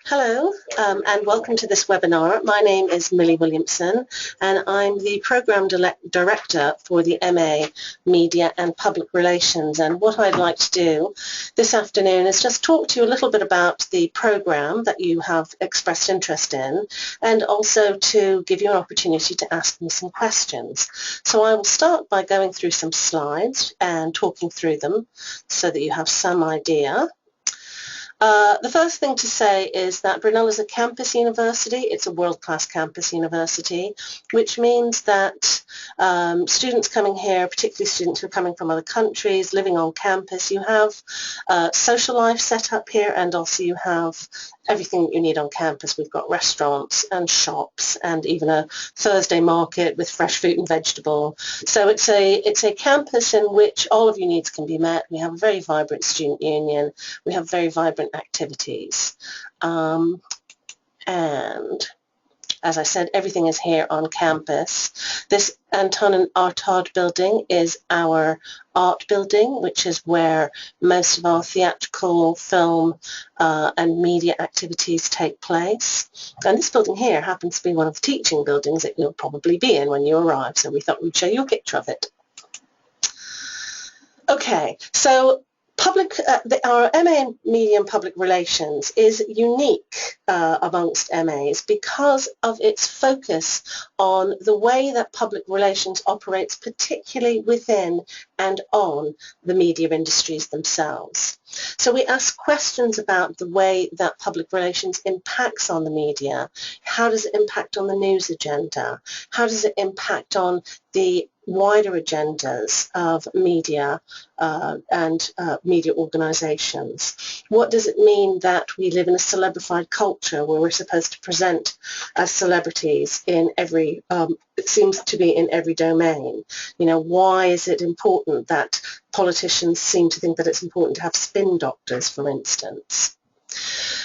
Hello and welcome to this webinar. My name is Millie Williamson and I'm the Programme Director for the MA Media and Public Relations, and what I'd like to do this afternoon is just talk to you a little bit about the programme that you have expressed interest in, and also to give you an opportunity to ask me some questions. So I will start by going through some slides and talking through them so that you have some idea. The first thing to say is that Brunel is a campus university. It's a world-class campus university, which means that students coming here, particularly students who are coming from other countries, living on campus, you have social life set up here, and also you have everything that you need on campus. We've got restaurants and shops and even a Thursday market with fresh fruit and vegetable. So it's a campus in which all of your needs can be met. We have a very vibrant student union. We have very vibrant activities. And as I said, everything is here on campus. This Anton and Artaud building is our art building, which is where most of our theatrical, film and media activities take place. And this building here happens to be one of the teaching buildings that you'll probably be in when you arrive, so we thought we'd show you a picture of it. Okay, so our MA in Media and Public Relations is unique amongst MAs because of its focus on the way that public relations operates, particularly within and on the media industries themselves. So we ask questions about the way that public relations impacts on the media. How does it impact on the news agenda? How does it impact on the wider agendas of media and media organisations? What does it mean that we live in a celebrified culture where we're supposed to present as celebrities in every, it seems to be in every domain? You know, why is it important that politicians seem to think that it's important to have spin doctors, for instance?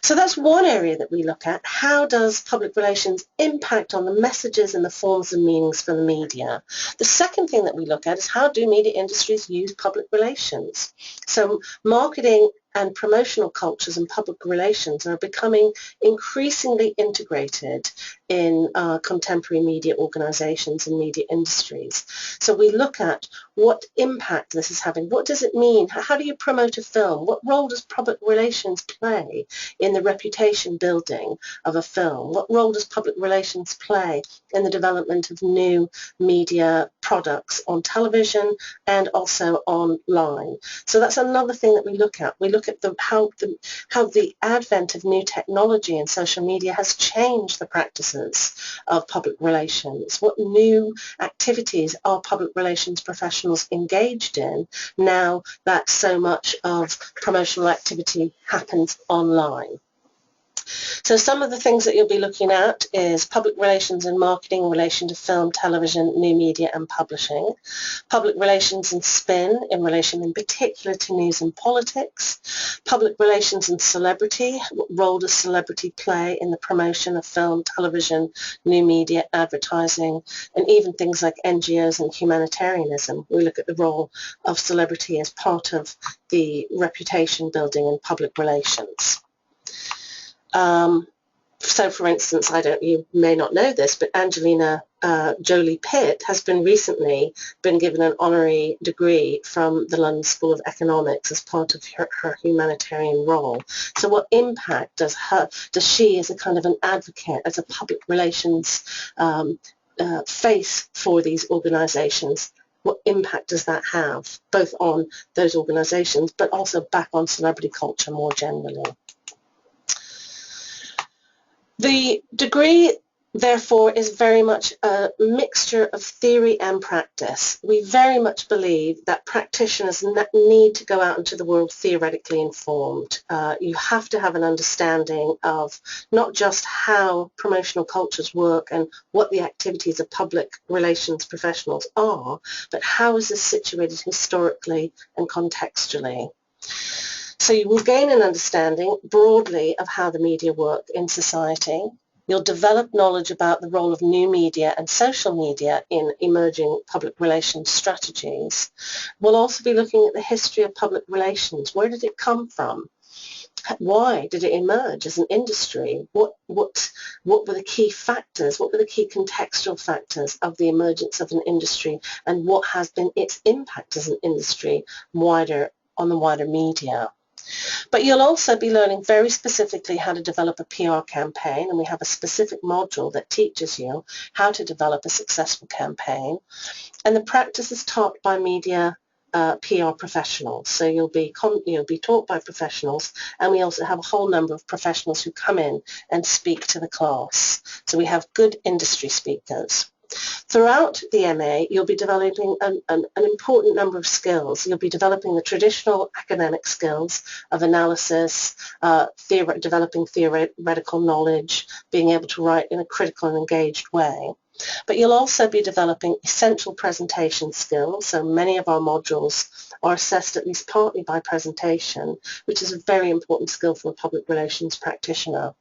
So that's one area that we look at. How does public relations impact on the messages and the forms and meanings for the media? The second thing that we look at is how do media industries use public relations? So marketing and promotional cultures and public relations are becoming increasingly integrated in contemporary media organisations and media industries. So we look at what impact this is having. What does it mean? How do you promote a film? What role does public relations play in the reputation building of a film? What role does public relations play in the development of new media products on television and also online? So that's another thing that we look at. We look at how the advent of new technology and social media has changed the practices of public relations. What new activities are public relations professionals engaged in now that so much of promotional activity happens online? So some of the things that you'll be looking at is public relations and marketing in relation to film, television, new media and publishing. Public relations and spin in relation in particular to news and politics. Public relations and celebrity. What role does celebrity play in the promotion of film, television, new media, advertising, and even things like NGOs and humanitarianism? We look at the role of celebrity as part of the reputation building in public relations. So, for instance, you may not know this, but Angelina Jolie Pitt has recently been given an honorary degree from the London School of Economics as part of her humanitarian role. So what impact does she, as a kind of an advocate, as a public relations face for these organisations, what impact does that have, both on those organisations but also back on celebrity culture more generally? The degree, therefore, is very much a mixture of theory and practice. We very much believe that practitioners need to go out into the world theoretically informed. You have to have an understanding of not just how promotional cultures work and what the activities of public relations professionals are, but how is this situated historically and contextually. So you will gain an understanding broadly of how the media work in society. You'll develop knowledge about the role of new media and social media in emerging public relations strategies. We'll also be looking at the history of public relations. Where did it come from? Why did it emerge as an industry? What were the key factors? What were the key contextual factors of the emergence of an industry, and what has been its impact as an industry on the wider media? But you'll also be learning very specifically how to develop a PR campaign, and we have a specific module that teaches you how to develop a successful campaign. And the practice is taught by media PR professionals. So you'll be taught by professionals, and we also have a whole number of professionals who come in and speak to the class. So we have good industry speakers. Throughout the MA, you'll be developing an important number of skills. You'll be developing the traditional academic skills of analysis, developing theoretical knowledge, being able to write in a critical and engaged way. But you'll also be developing essential presentation skills. So many of our modules are assessed at least partly by presentation, which is a very important skill for a public relations practitioner,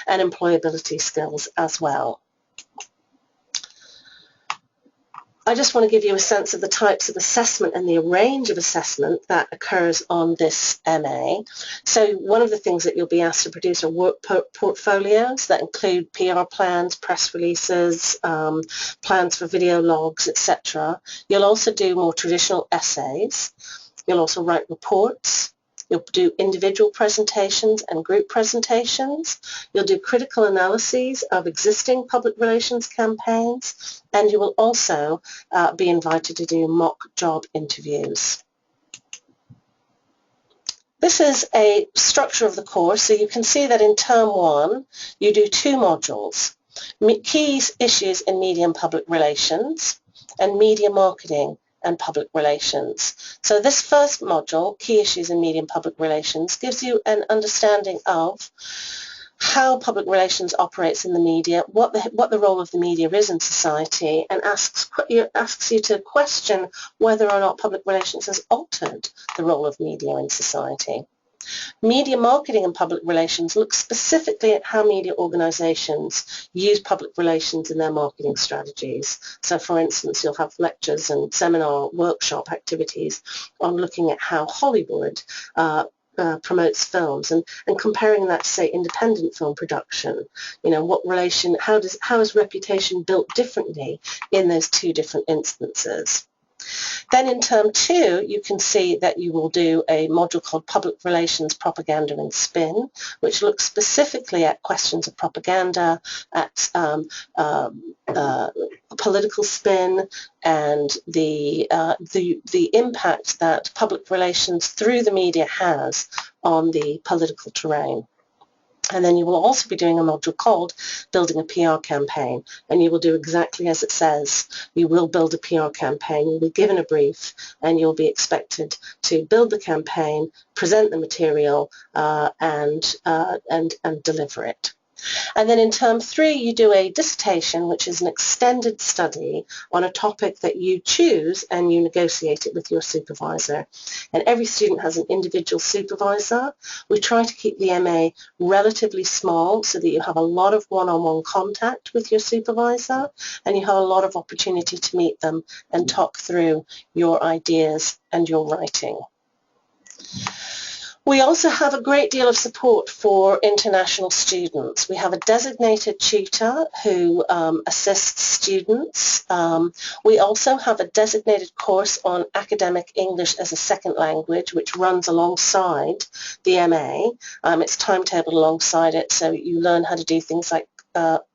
and employability skills as well. I just want to give you a sense of the types of assessment and the range of assessment that occurs on this MA. So one of the things that you'll be asked to produce are work portfolios that include PR plans, press releases, plans for video logs, etc. You'll also do more traditional essays. You'll also write reports. You'll do individual presentations and group presentations. You'll do critical analyses of existing public relations campaigns, and you will also be invited to do mock job interviews. This is a structure of the course, so you can see that in Term 1 you do 2 modules, Key Issues in Media and Public Relations and Media Marketing and Public Relations. So this first module, Key Issues in Media and Public Relations, gives you an understanding of how public relations operates in the media, what the role of the media is in society, and asks you to question whether or not public relations has altered the role of media in society. Media marketing and public relations looks specifically at how media organisations use public relations in their marketing strategies. So for instance, you'll have lectures and seminar workshop activities on looking at how Hollywood promotes films and comparing that to, say, independent film production. You know, what relation, how is reputation built differently in those 2 different instances? Then in Term 2, you can see that you will do a module called Public Relations, Propaganda and Spin, which looks specifically at questions of propaganda, at political spin, and the impact that public relations through the media has on the political terrain. And then you will also be doing a module called Building a PR Campaign, and you will do exactly as it says. You will build a PR campaign, you'll be given a brief, and you'll be expected to build the campaign, present the material, and deliver it. And then in Term 3, you do a dissertation, which is an extended study on a topic that you choose, and you negotiate it with your supervisor. And every student has an individual supervisor. We try to keep the MA relatively small so that you have a lot of one-on-one contact with your supervisor, and you have a lot of opportunity to meet them and talk through your ideas and your writing. We also have a great deal of support for international students. We have a designated tutor who assists students. We also have a designated course on academic English as a second language, which runs alongside the MA. It's timetabled alongside it, so you learn how to do things like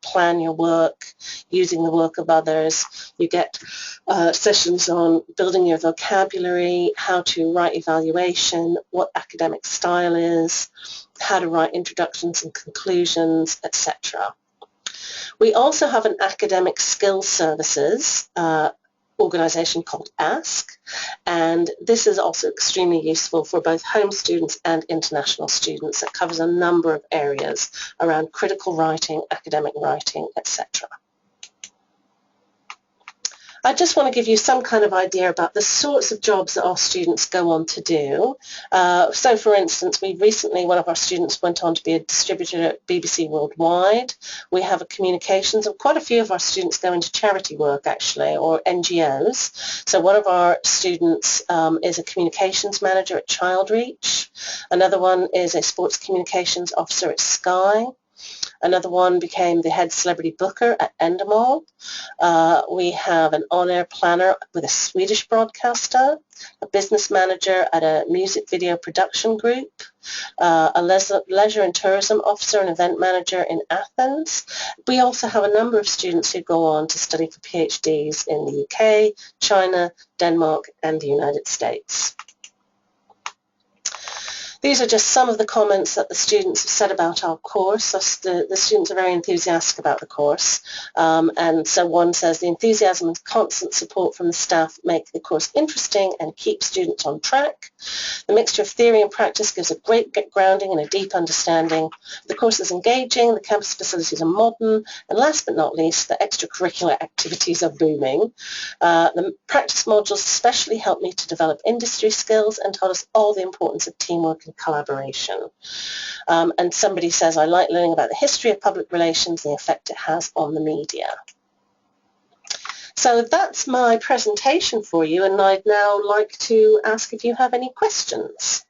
plan your work, using the work of others. You get sessions on building your vocabulary, how to write evaluation, what academic style is, how to write introductions and conclusions, etc. We also have an academic skills services organisation called ASK, and this is also extremely useful for both home students and international students. It covers a number of areas around critical writing, academic writing, etc. I just want to give you some kind of idea about the sorts of jobs that our students go on to do. So for instance, one of our students went on to be a distributor at BBC Worldwide. We have a communications, and quite a few of our students go into charity work actually, or NGOs. So one of our students is a communications manager at Childreach. Another one is a sports communications officer at Sky. Another one became the head celebrity booker at Endemol. We have an on-air planner with a Swedish broadcaster, a business manager at a music video production group, a leisure and tourism officer and event manager in Athens. We also have a number of students who go on to study for PhDs in the UK, China, Denmark, and the United States. These are just some of the comments that the students have said about our course. The students are very enthusiastic about the course. And so one says, the enthusiasm and constant support from the staff make the course interesting and keep students on track. The mixture of theory and practice gives a great grounding and a deep understanding. The course is engaging, the campus facilities are modern, and last but not least, the extracurricular activities are booming. The practice modules especially helped me to develop industry skills and taught us all the importance of teamwork and collaboration. And somebody says, I like learning about the history of public relations and the effect it has on the media. So that's my presentation for you, and I'd now like to ask if you have any questions.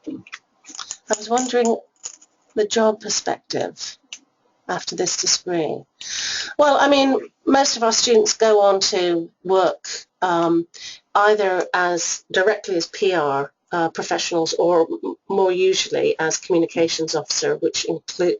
I was wondering the job perspective after this degree. Well, I mean, most of our students go on to work either directly as PR professionals, or more usually as communications officer, which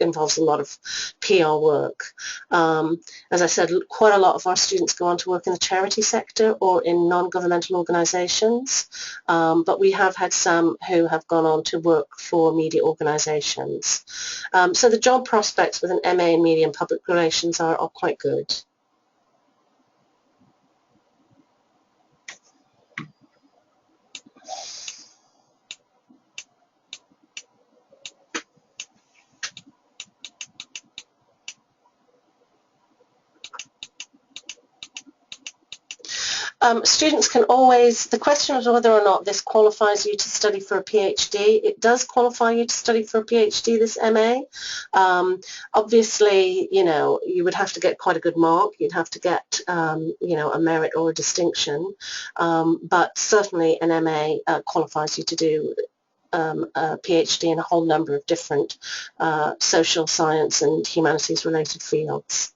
involves a lot of PR work. As I said, quite a lot of our students go on to work in the charity sector or in non-governmental organisations, but we have had some who have gone on to work for media organisations. So the job prospects with an MA in Media and Public Relations are quite good. Students can always, the question is whether or not this qualifies you to study for a PhD. It does qualify you to study for a PhD, this MA. Obviously, you know, you would have to get quite a good mark. You'd have to get, you know, a merit or a distinction. But certainly an MA qualifies you to do a PhD in a whole number of different social science and humanities related fields.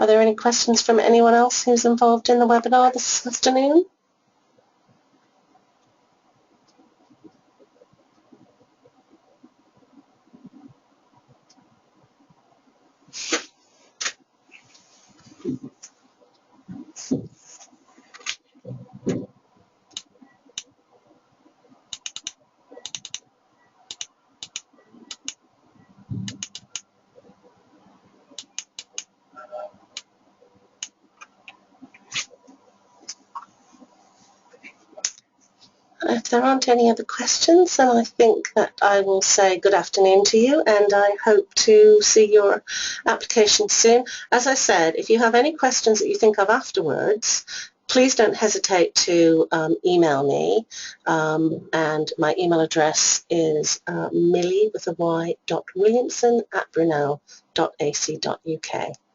Are there any questions from anyone else who's involved in the webinar this afternoon? If there aren't any other questions, then I think that I will say good afternoon to you, and I hope to see your application soon. As I said, if you have any questions that you think of afterwards, please don't hesitate to email me, and my email address is millie.williamson@brunel.ac.uk.